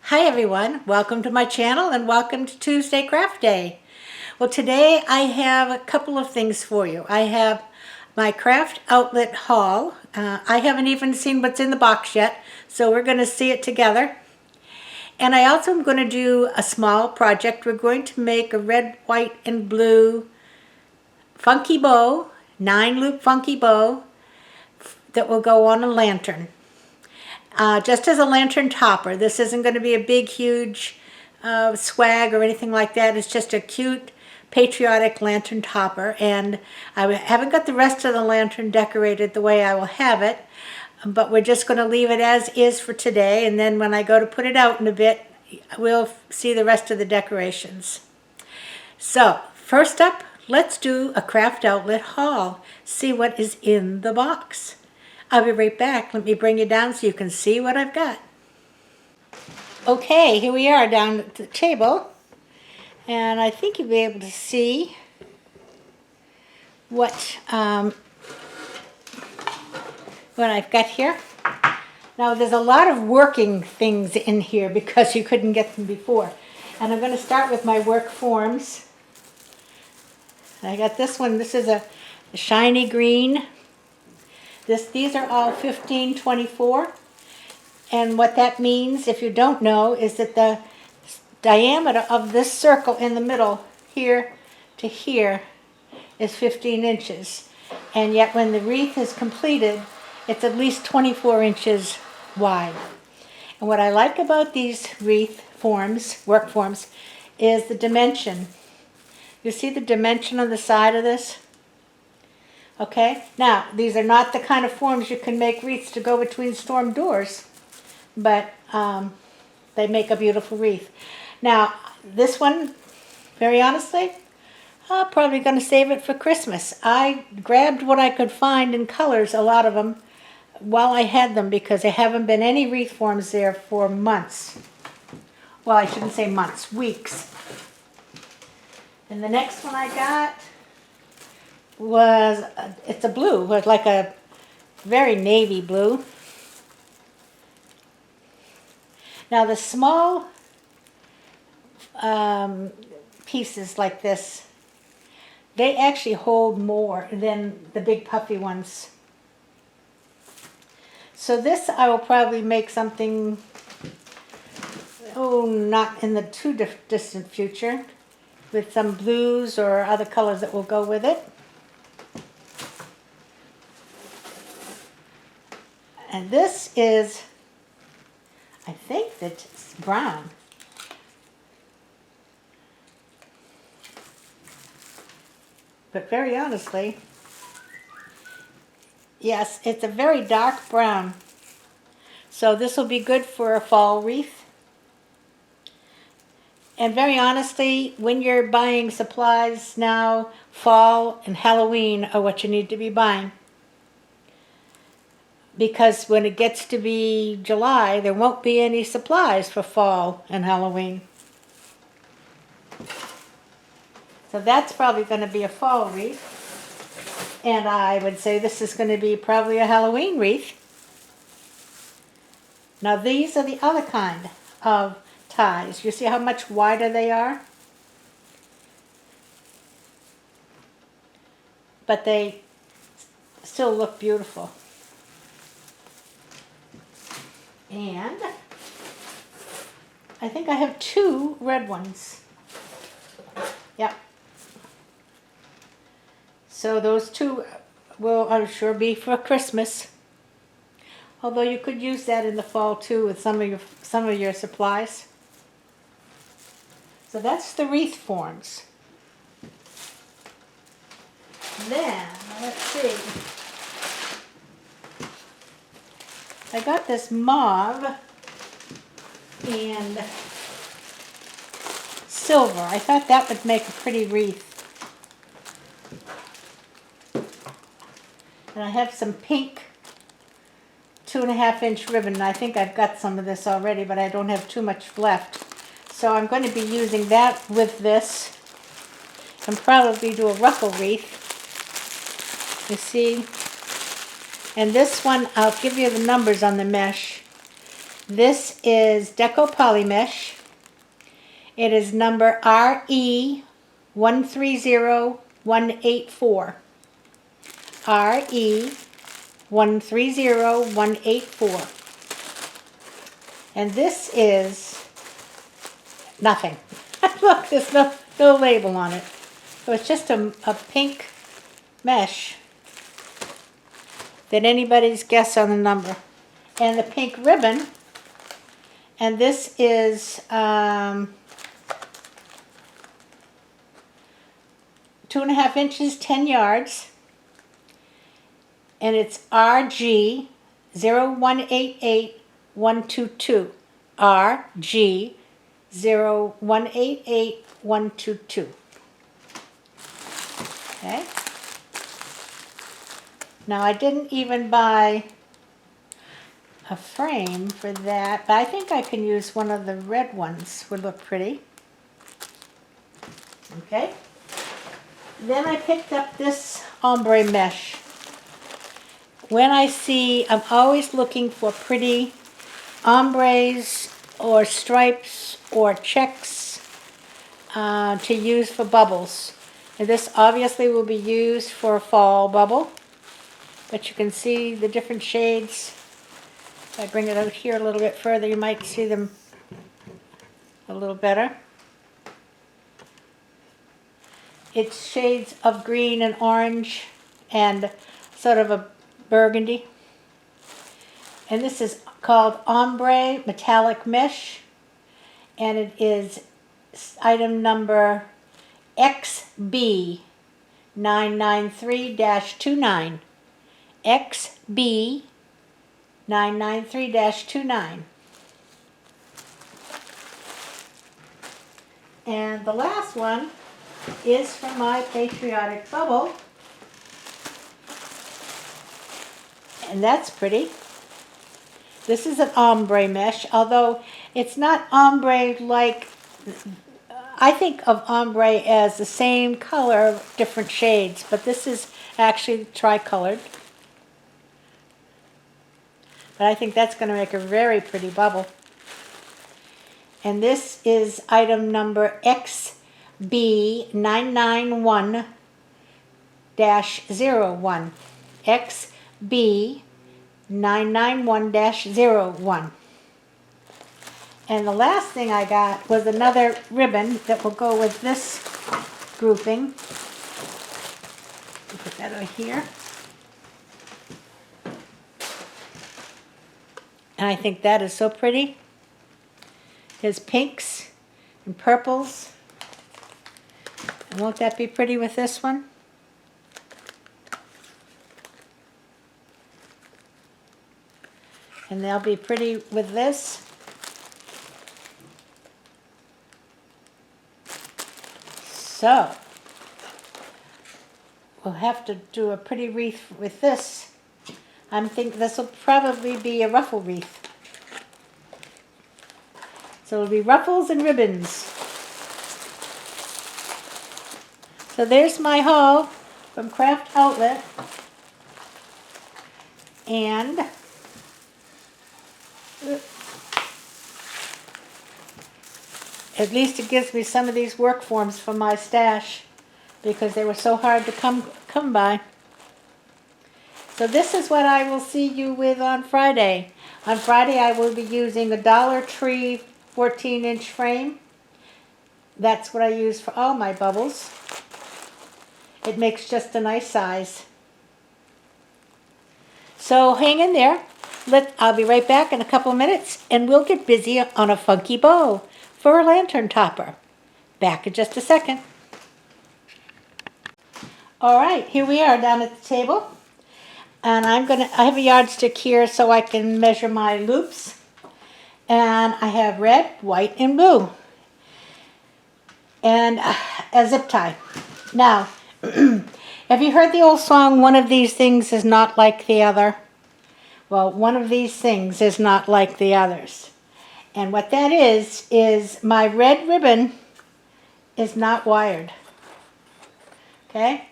Hi everyone, welcome to my channel and welcome to Tuesday Craft Day. Well, today I have a couple of things for you. I have my Craftoutlet haul. I haven't even seen what's in the box yet, so we're going to see it together. And I also am going to do a small project. We're going to make a red, white, and blue funky bow, 9-loop funky bow that will go on a lantern. Just as a lantern topper. This isn't going to be a big, huge swag or anything like that. It's just a cute, patriotic lantern topper. And I haven't got the rest of the lantern decorated the way I will have it, but we're just going to leave it as is for today. And then when I go to put it out in a bit, we'll see the rest of the decorations. So, first up, let's do a Craftoutlet haul. See what is in the box. I'll be right back. Let me bring you down so you can see what I've got. Okay, here we are down at the table. And I think you'll be able to see what I've got here. Now there's a lot of working things in here because you couldn't get them before. And I'm going to start with my work forms. I got this one. This is a shiny green. These are all 1524, and what that means, if you don't know, is that the diameter of this circle in the middle, here to here, is 15 inches. And yet when the wreath is completed, it's at least 24 inches wide. And what I like about these wreath forms, work forms, is the dimension. You see the dimension on the side of this? Okay, now these are not the kind of forms you can make wreaths to go between storm doors, but they make a beautiful wreath. Now this one, very honestly, I'm probably going to save it for Christmas. I grabbed what I could find in colors, a lot of them, while I had them, because there haven't been any wreath forms there for months. Well, I shouldn't say months, weeks. And the next one I got was, it's a blue, was like a very navy blue. Now the small pieces like this, they actually hold more than the big puffy ones. So this I will probably make something, not in the too distant future, with some blues or other colors that will go with it. And this is, I think that it's brown. But very honestly, yes, it's a very dark brown. So this will be good for a fall wreath. And very honestly, when you're buying supplies now, fall and Halloween are what you need to be buying. Because when it gets to be July, there won't be any supplies for fall and Halloween. So that's probably going to be a fall wreath. And I would say this is going to be probably a Halloween wreath. Now these are the other kind of ties. You see how much wider they are? But they still look beautiful. And I think I have 2 red ones. Yep. So those 2 will, I'm sure, be for Christmas. Although you could use that in the fall too with some of your supplies. So that's the wreath forms. Then, let's see. I got this mauve and silver. I thought that would make a pretty wreath. And I have some pink 2.5-inch ribbon. I think I've got some of this already, but I don't have too much left. So I'm going to be using that with this and probably do a ruffle wreath. You see? And this one, I'll give you the numbers on the mesh. This is Deco Polymesh. It is number RE130184. RE130184. And this is nothing. Look, there's no label on it. So it's just a pink mesh. Then anybody's guess on the number. And the pink ribbon. And this is 2.5 inches, 10 yards. And it's RG 0188122. RG 0188122. Okay. Now I didn't even buy a frame for that, but I think I can use one of the red ones. Would look pretty. Okay. Then I picked up this ombre mesh. When I see, I'm always looking for pretty ombres or stripes or checks to use for bubbles. And this obviously will be used for a fall bubble, but you can see the different shades. If I bring it out here a little bit further, you might see them a little better. It's shades of green and orange and sort of a burgundy. And this is called Ombre Metallic Mesh, and it is item number XB993-29. XB993-29. And the last one is from my Patriotic Bubble. And that's pretty. This is an ombre mesh, although it's not ombre like, I think of ombre as the same color, different shades, but this is actually tricolored. But I think that's going to make a very pretty bubble. And this is item number XB991-01. XB991-01. And the last thing I got was another ribbon that will go with this grouping. Put that over here. And I think that is so pretty. There's pinks and purples. And won't that be pretty with this one? And they'll be pretty with this. So, we'll have to do a pretty wreath with this. I think this will probably be a ruffle wreath. So it'll be ruffles and ribbons. So there's my haul from Craftoutlet. And at least it gives me some of these work forms from my stash because they were so hard to come by. So this is what I will see you with on Friday. On Friday I will be using a Dollar Tree 14-inch frame. That's what I use for all my bubbles. It makes just a nice size. So hang in there. I'll be right back in a couple minutes and we'll get busy on a funky bow for a lantern topper. Back in just a second. All right, here we are down at the table. And I have a yardstick here so I can measure my loops. And I have red, white, and blue. And a zip tie. Now, have you heard the old song, one of these things is not like the other? Well, one of these things is not like the others. And what that is my red ribbon is not wired. Okay?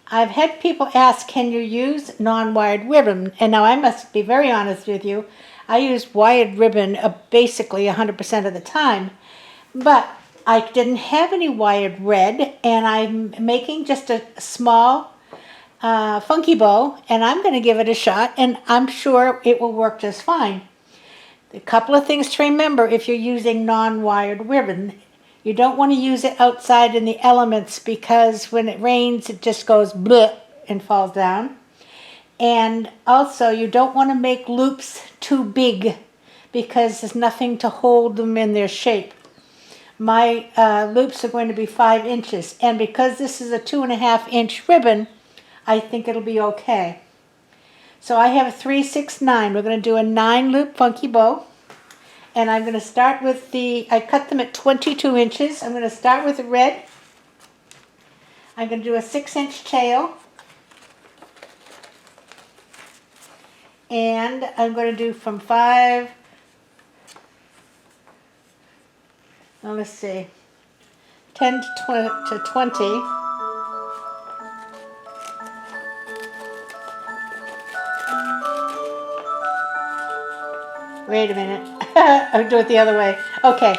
I've had people ask, can you use non-wired ribbon? And now I must be very honest with you. I use wired ribbon basically 100% of the time, but I didn't have any wired red, and I'm making just a small funky bow, and I'm going to give it a shot, and I'm sure it will work just fine. A couple of things to remember if you're using non-wired ribbon. You don't want to use it outside in the elements because when it rains it just goes bleh and falls down. And also you don't want to make loops too big because there's nothing to hold them in their shape. My loops are going to be 5 inches, and because this is a 2.5-inch ribbon, I think it'll be okay. So I have a 3, 6, 9. We're going to do a 9-loop funky bow. And I'm going to start with I cut them at 22 inches. I'm going to start with the red. I'm going to do a 6-inch tail. And I'm going to do from 5, well, let's see, 10 to 20. Wait a minute. I'll do it the other way. Okay.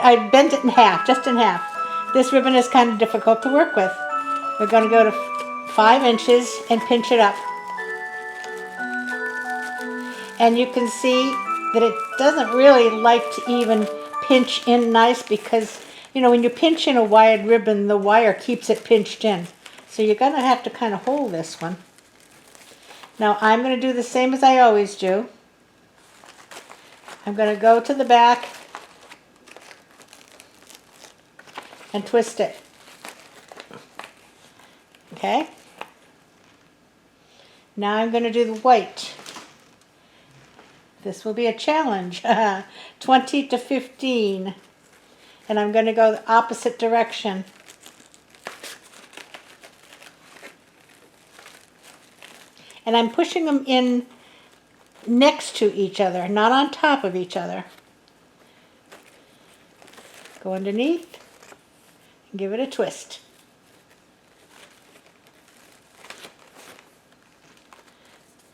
I bent it in half, just in half. This ribbon is kind of difficult to work with. We're going to go to 5 inches and pinch it up. And you can see that it doesn't really like to even pinch in nice because, you know, when you pinch in a wired ribbon, the wire keeps it pinched in. So you're going to have to kind of hold this one. Now I'm going to do the same as I always do. I'm going to go to the back and twist it. Okay? Now I'm going to do the white. This will be a challenge. 20 to 15. And I'm going to go the opposite direction. And I'm pushing them in next to each other, not on top of each other. Go underneath and give it a twist.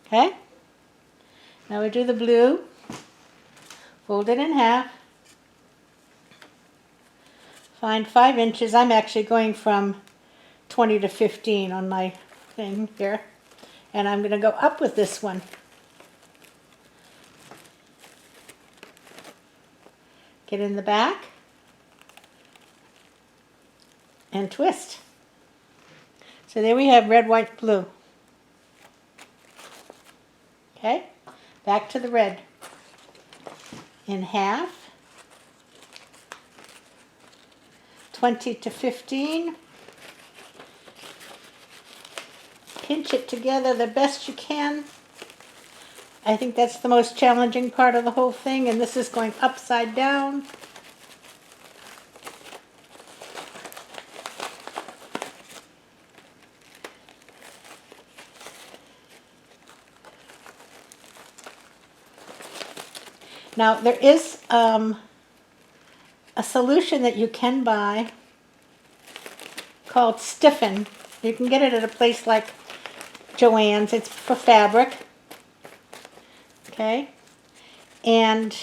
Okay? Now we do the blue. Fold it in half. Find 5 inches. I'm actually going from 20 to 15 on my thing here. And I'm going to go up with this one. Get in the back and twist. So there we have red, white, blue. Okay, back to the red. In half, 20 to 15. Pinch it together the best you can. I think that's the most challenging part of the whole thing, and this is going upside down. Now there is a solution that you can buy called Stiffen. You can get it at a place like Joann's. It's for fabric. Okay, and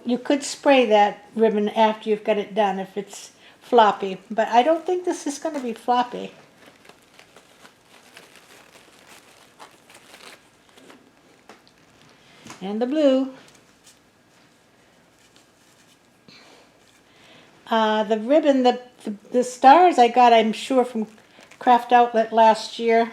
you could spray that ribbon after you've got it done if it's floppy, but I don't think this is going to be floppy. And the blue. The ribbon, the stars I got, I'm sure, from Craftoutlet last year.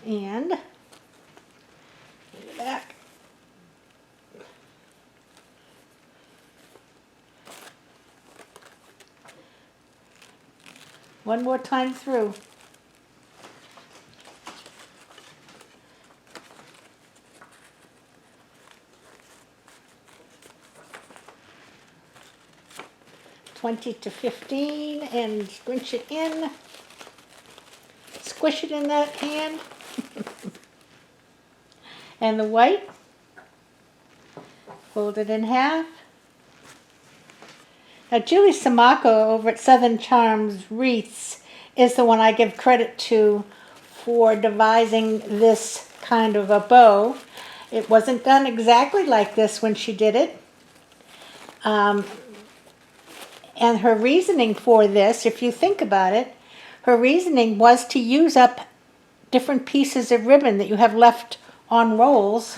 And back. One more time through. $20 to $15 and squinch it in. Squish it in that hand. And the white. Fold it in half. Now Julie Samako over at Southern Charms Wreaths is the one I give credit to for devising this kind of a bow. It wasn't done exactly like this when she did it. And her reasoning for this, if you think about it, her reasoning was to use up different pieces of ribbon that you have left on rolls,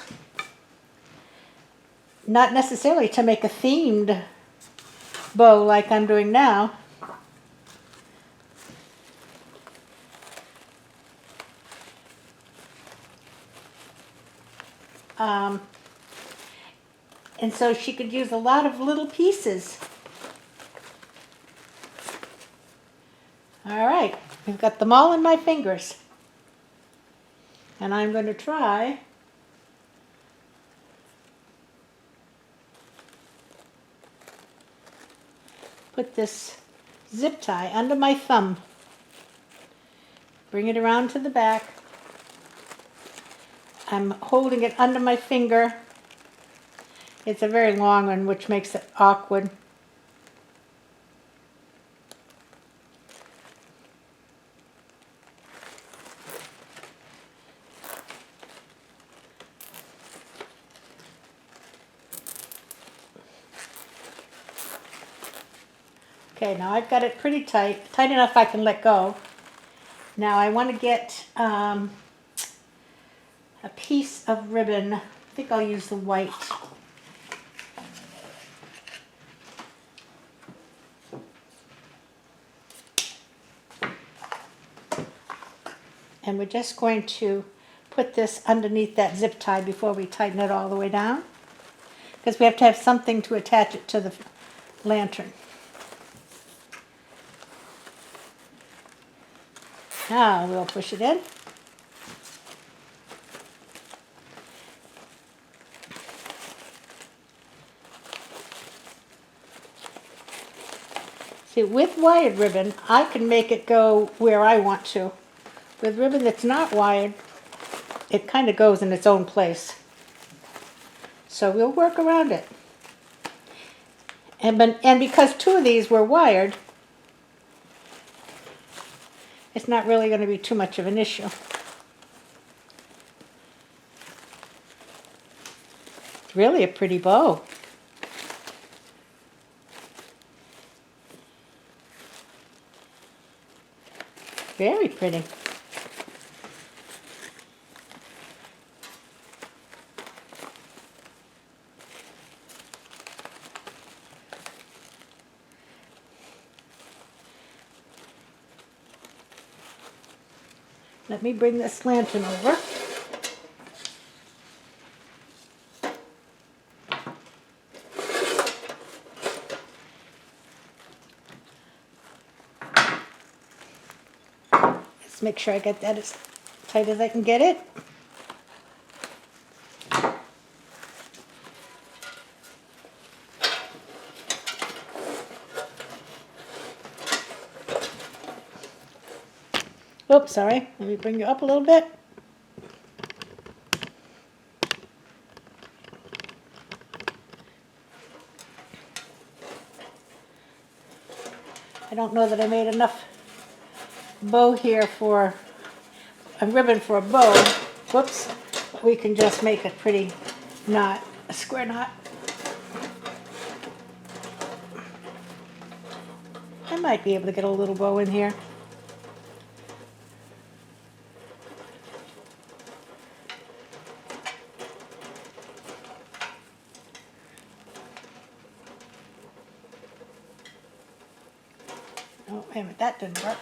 not necessarily to make a themed bow like I'm doing now. And so she could use a lot of little pieces. All right, we've got them all in my fingers. And I'm going to try put this zip tie under my thumb. Bring it around to the back. I'm holding it under my finger. It's a very long one, which makes it awkward. Okay, now I've got it pretty tight, tight enough I can let go. Now I want to get a piece of ribbon. I think I'll use the white. And we're just going to put this underneath that zip tie before we tighten it all the way down, because we have to have something to attach it to the lantern. Now we'll push it in. See, with wired ribbon, I can make it go where I want to. With ribbon that's not wired, it kind of goes in its own place. So we'll work around it. And because two of these were wired, it's not really going to be too much of an issue. It's really a pretty bow. Very pretty. Let me bring this lantern over. Let's make sure I get that as tight as I can get it. Oops, sorry. Let me bring you up a little bit. I don't know that I made enough bow here for a ribbon for a bow. Whoops. But we can just make a pretty knot, a square knot. I might be able to get a little bow in here. Oh, wait a minute, that didn't work.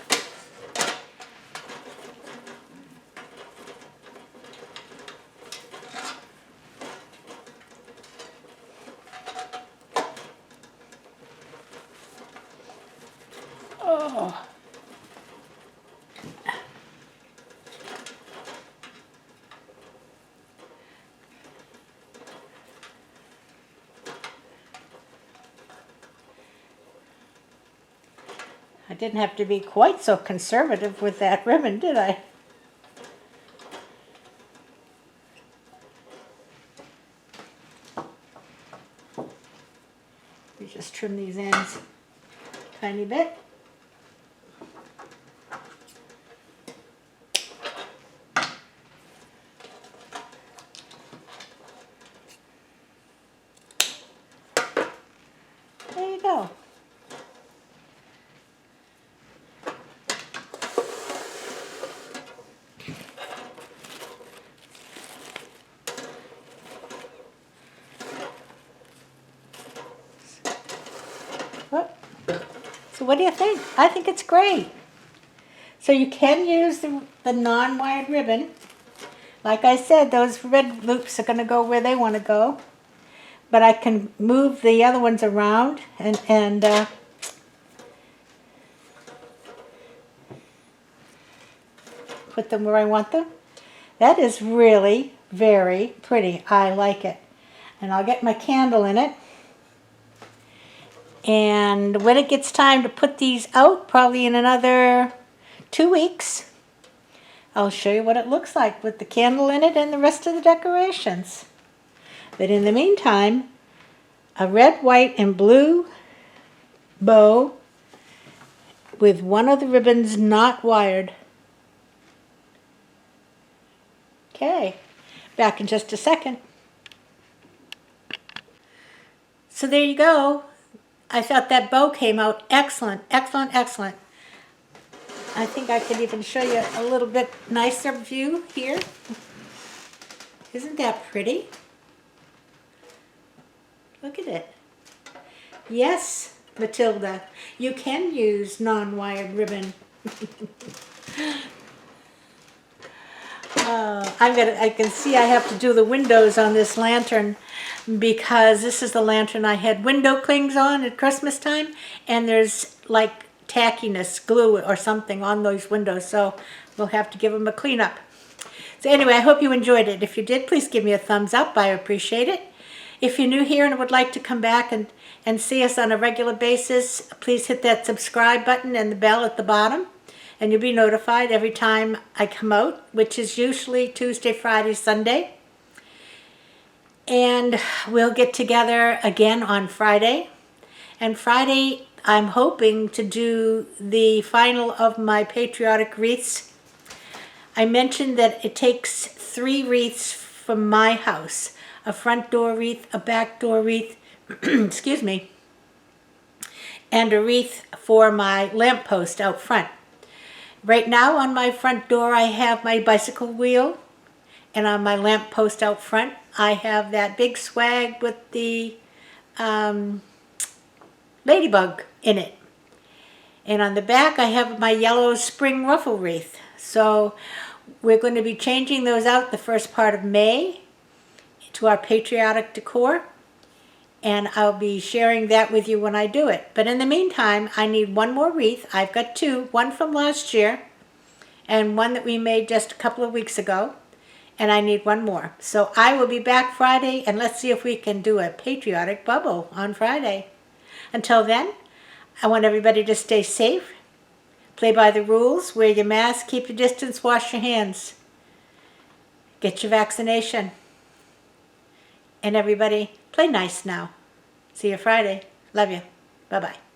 Oh. I didn't have to be quite so conservative with that ribbon, did I? me just trim these ends a tiny bit. There you go. So what do you think? I think it's great. So you can use the non-wired ribbon. Like I said, those red loops are going to go where they want to go. But I can move the other ones around and put them where I want them. That is really very pretty. I like it. And I'll get my candle in it. And when it gets time to put these out, probably in another 2 weeks, I'll show you what it looks like with the candle in it and the rest of the decorations. But in the meantime, a red, white, and blue bow with one of the ribbons not wired. Okay, back in just a second. So there you go. I thought that bow came out excellent, excellent, excellent. I think I could even show you a little bit nicer view here. Isn't that pretty? Look at it. Yes, Matilda, you can use non-wired ribbon. I can see I have to do the windows on this lantern because this is the lantern I had window clings on at Christmas time, and there's like tackiness, glue or something on those windows, so we'll have to give them a cleanup. So anyway, I hope you enjoyed it. If you did, please give me a thumbs up. I appreciate it. If you're new here and would like to come back and see us on a regular basis, please hit that subscribe button and the bell at the bottom, and you'll be notified every time I come out, which is usually Tuesday, Friday, Sunday. And we'll get together again on Friday. And Friday, I'm hoping to do the final of my patriotic wreaths. I mentioned that it takes 3 wreaths from my house. A front door wreath, a back door wreath, excuse me, and a wreath for my lamppost out front. Right now on my front door I have my bicycle wheel, and on my lamppost out front I have that big swag with the ladybug in it. And on the back I have my yellow spring ruffle wreath. So we're going to be changing those out the first part of May to our patriotic decor, and I'll be sharing that with you when I do it. But in the meantime, I need one more wreath. I've got 2, one from last year and one that we made just a couple of weeks ago, and I need one more. So I will be back Friday, and let's see if we can do a patriotic bubble on Friday. Until then, I want everybody to stay safe, play by the rules, wear your mask, keep your distance, wash your hands, get your vaccination. And everybody, play nice now. See you Friday. Love you. Bye-bye.